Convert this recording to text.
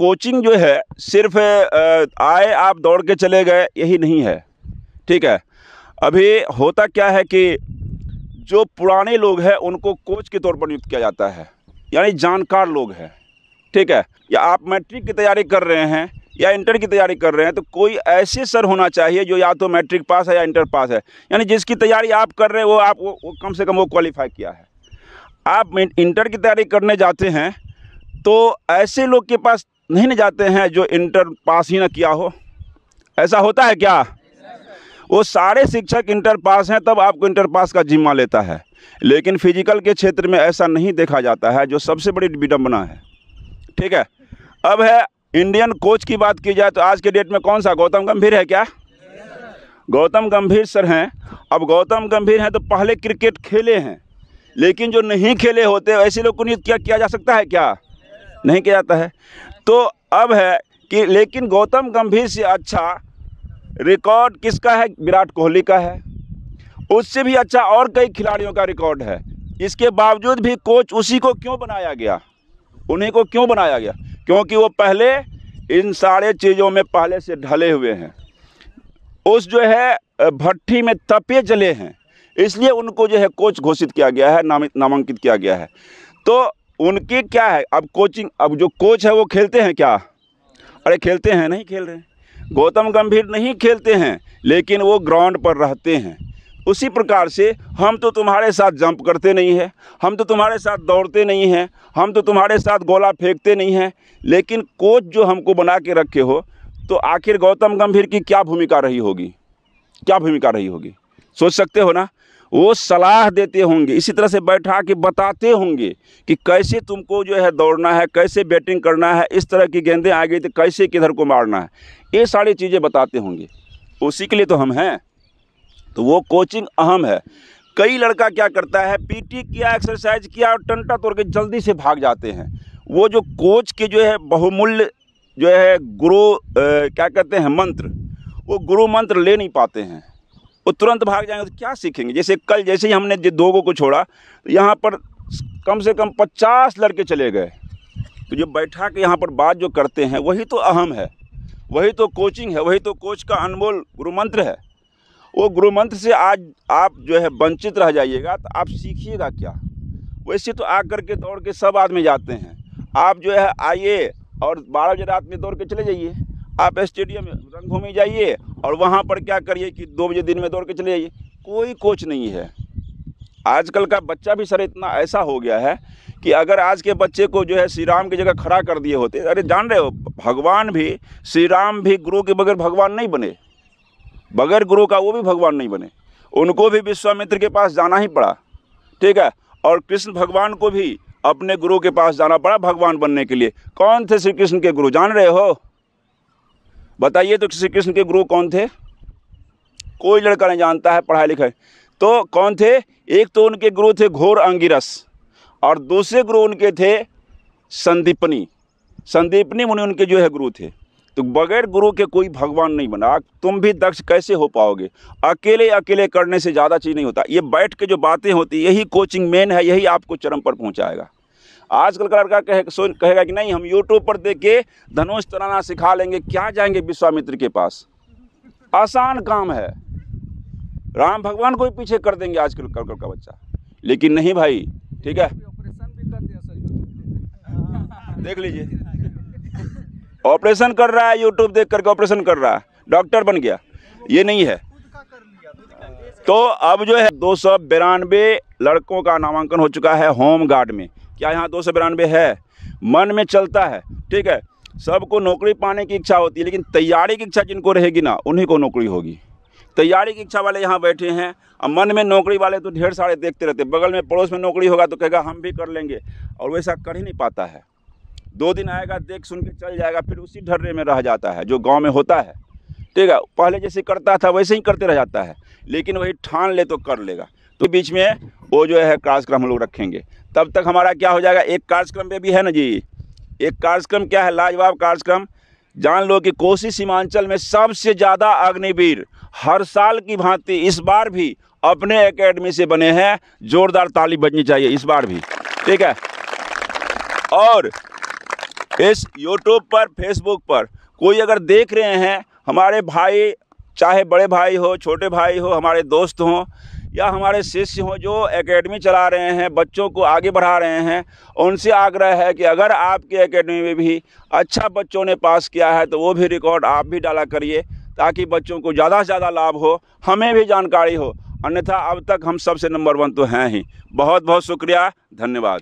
Coaching जो है सिर्फ आए आप दौड़ के चले गए यही नहीं है, ठीक है। अभी होता क्या है कि जो पुराने लोग हैं उनको कोच के तौर पर नियुक्त किया जाता है, यानी जानकार लोग हैं, ठीक है। या आप मैट्रिक की तैयारी कर रहे हैं या इंटर की तैयारी कर रहे हैं तो कोई ऐसे सर होना चाहिए जो या तो मैट्रिक पास है या इंटर पास है, यानी जिसकी तैयारी आप कर रहे हैं वो कम से कम वो क्वालिफाई किया है। आप इंटर की तैयारी करने जाते हैं तो ऐसे लोग के पास नहीं न जाते हैं जो इंटर पास ही ना किया हो, ऐसा होता है क्या? वो सारे शिक्षक इंटर पास हैं तब आपको इंटर पास का जिम्मा लेता है, लेकिन फिजिकल के क्षेत्र में ऐसा नहीं देखा जाता है, जो सबसे बड़ी विडंबना है, ठीक है। अब है इंडियन कोच की बात की जाए तो आज के डेट में कौन सा, गौतम गंभीर है क्या? गौतम गंभीर सर हैं। अब गौतम गंभीर हैं तो पहले क्रिकेट खेले हैं, लेकिन जो नहीं खेले होते ऐसे लोग को नियुक्त किया जा सकता है क्या? नहीं किया जाता है। तो अब है कि लेकिन गौतम गंभीर से अच्छा रिकॉर्ड किसका है? विराट कोहली का है। उससे भी अच्छा और कई खिलाड़ियों का रिकॉर्ड है। इसके बावजूद भी कोच उसी को क्यों बनाया गया? उन्हीं को क्यों बनाया गया? क्योंकि वो पहले इन सारे चीज़ों में पहले से ढले हुए हैं, उस जो है भट्टी में तपे जले हैं, इसलिए उनको जो है कोच घोषित किया गया है, नामांकित किया गया है। तो उनकी क्या है अब कोचिंग, अब जो कोच है वो खेलते हैं क्या? अरे खेलते हैं? नहीं खेल रहे हैं। गौतम गंभीर नहीं खेलते हैं, लेकिन वो ग्राउंड पर रहते हैं। उसी प्रकार से हम तो तुम्हारे साथ जंप करते नहीं हैं, हम तो तुम्हारे साथ दौड़ते नहीं हैं, हम तो तुम्हारे साथ गोला फेंकते नहीं हैं, लेकिन कोच जो हमको बना के रखे हो, तो आखिर गौतम गंभीर की क्या भूमिका रही होगी? क्या भूमिका रही होगी? सोच सकते हो ना। वो सलाह देते होंगे, इसी तरह से बैठा के बताते होंगे कि कैसे तुमको जो है दौड़ना है, कैसे बैटिंग करना है, इस तरह की गेंदें आ गई तो कैसे किधर को मारना है, ये सारी चीज़ें बताते होंगे। उसी के लिए तो हम हैं। तो वो कोचिंग अहम है। कई लड़का क्या करता है, पीटी किया, एक्सरसाइज किया और टंटा तोड़ के जल्दी से भाग जाते हैं। वो जो कोच के जो है बहुमूल्य जो है गुरु क्या कहते हैं मंत्र, वो गुरु मंत्र ले नहीं पाते हैं, वो तुरंत भाग जाएंगे तो क्या सीखेंगे। जैसे कल जैसे ही हमने 2 को छोड़ा तो यहाँ पर कम से कम 50 लड़के चले गए। तो जो बैठा के यहाँ पर बात जो करते हैं वही तो अहम है, वही तो कोचिंग है, वही तो कोच का अनमोल गुरु मंत्र है। वो गुरु मंत्र से आज आप जो है वंचित रह जाइएगा तो आप सीखिएगा क्या? वैसे तो आकर के दौड़ के सब आदमी जाते हैं, आप जो है आइए और 12 बजे रात में दौड़ के चले जाइए। आप स्टेडियम में रंगभूमि जाइए और वहाँ पर क्या करिए कि 2 बजे दिन में दौड़ के चले जाइए। कोई कोच नहीं है। आजकल का बच्चा भी सर इतना ऐसा हो गया है कि अगर आज के बच्चे को जो है श्री राम की जगह खड़ा कर दिए होते, अरे जान रहे हो भगवान भी, श्री राम भी गुरु के बगैर भगवान नहीं बने, बगैर गुरु का वो भी भगवान नहीं बने, उनको भी विश्वामित्र के पास जाना ही पड़ा, ठीक है। और कृष्ण भगवान को भी अपने गुरु के पास जाना पड़ा भगवान बनने के लिए। कौन थे श्री कृष्ण के गुरु, जान रहे हो? बताइए तो श्री कृष्ण के गुरु कौन थे? कोई लड़का नहीं जानता है पढ़ाई लिखाई। तो कौन थे? एक तो उनके गुरु थे घोर अंगिरस और दूसरे गुरु उनके थे संदीपनी मुनि उनके जो है गुरु थे। तो बगैर गुरु के कोई भगवान नहीं बना। तुम भी दक्ष कैसे हो पाओगे? अकेले करने से ज़्यादा चीज़ नहीं होता। ये बैठ के जो बातें होती यही कोचिंग मेन है, यही आपको चरम पर पहुंचाएगा। आजकल का लड़का कहेगा कि नहीं हम यूट्यूब पर देख के धनुष तराना सिखा लेंगे, क्या जाएंगे विश्वामित्र के पास? आसान काम है, राम भगवान को भी पीछे कर देंगे आजकल का बच्चा। लेकिन नहीं भाई, ठीक है, देख लीजिए ऑपरेशन कर रहा है, यूट्यूब देख करके ऑपरेशन कर रहा है, डॉक्टर बन गया। ये नहीं है। तो अब जो है 292 लड़कों का नामांकन हो चुका है होम गार्ड में। क्या यहाँ 292 है? मन में चलता है, ठीक है। सबको नौकरी पाने की इच्छा होती है, लेकिन तैयारी की इच्छा जिनको रहेगी ना उन्हीं को नौकरी होगी। तैयारी की इच्छा वाले यहाँ बैठे हैं, अब मन में नौकरी वाले तो ढेर सारे देखते रहते। बगल में पड़ोस में नौकरी होगा तो कहेगा हम भी कर लेंगे, और वैसा कर ही नहीं पाता है। 2 दिन आएगा, देख सुन के चल जाएगा, फिर उसी ढर्रे में रह जाता है जो गाँव में होता है, ठीक है। पहले जैसे करता था वैसे ही करते रह जाता है, लेकिन वही ठान ले तो कर लेगा। तो बीच में वो जो है कार्यक्रम हम लोग रखेंगे, तब तक हमारा क्या हो जाएगा। एक कार्यक्रम पे भी है ना जी, एक कार्यक्रम क्या है, लाजवाब कार्यक्रम। जान लो कि कोसी सीमांचल में सबसे ज़्यादा अग्निवीर हर साल की भांति इस बार भी अपने एकेडमी से बने हैं। जोरदार ताली बजनी चाहिए इस बार भी, ठीक है। और इस यूट्यूब पर, फेसबुक पर कोई अगर देख रहे हैं, हमारे भाई, चाहे बड़े भाई हो, छोटे भाई हो, हमारे दोस्त हों या हमारे शिष्य हों जो एकेडमी चला रहे हैं, बच्चों को आगे बढ़ा रहे हैं, उनसे आग्रह है कि अगर आपकी एकेडमी में भी अच्छा बच्चों ने पास किया है तो वो भी रिकॉर्ड आप भी डाला करिए, ताकि बच्चों को ज़्यादा से ज़्यादा लाभ हो, हमें भी जानकारी हो। अन्यथा अब तक हम सबसे नंबर 1 तो हैं ही। बहुत बहुत शुक्रिया, धन्यवाद।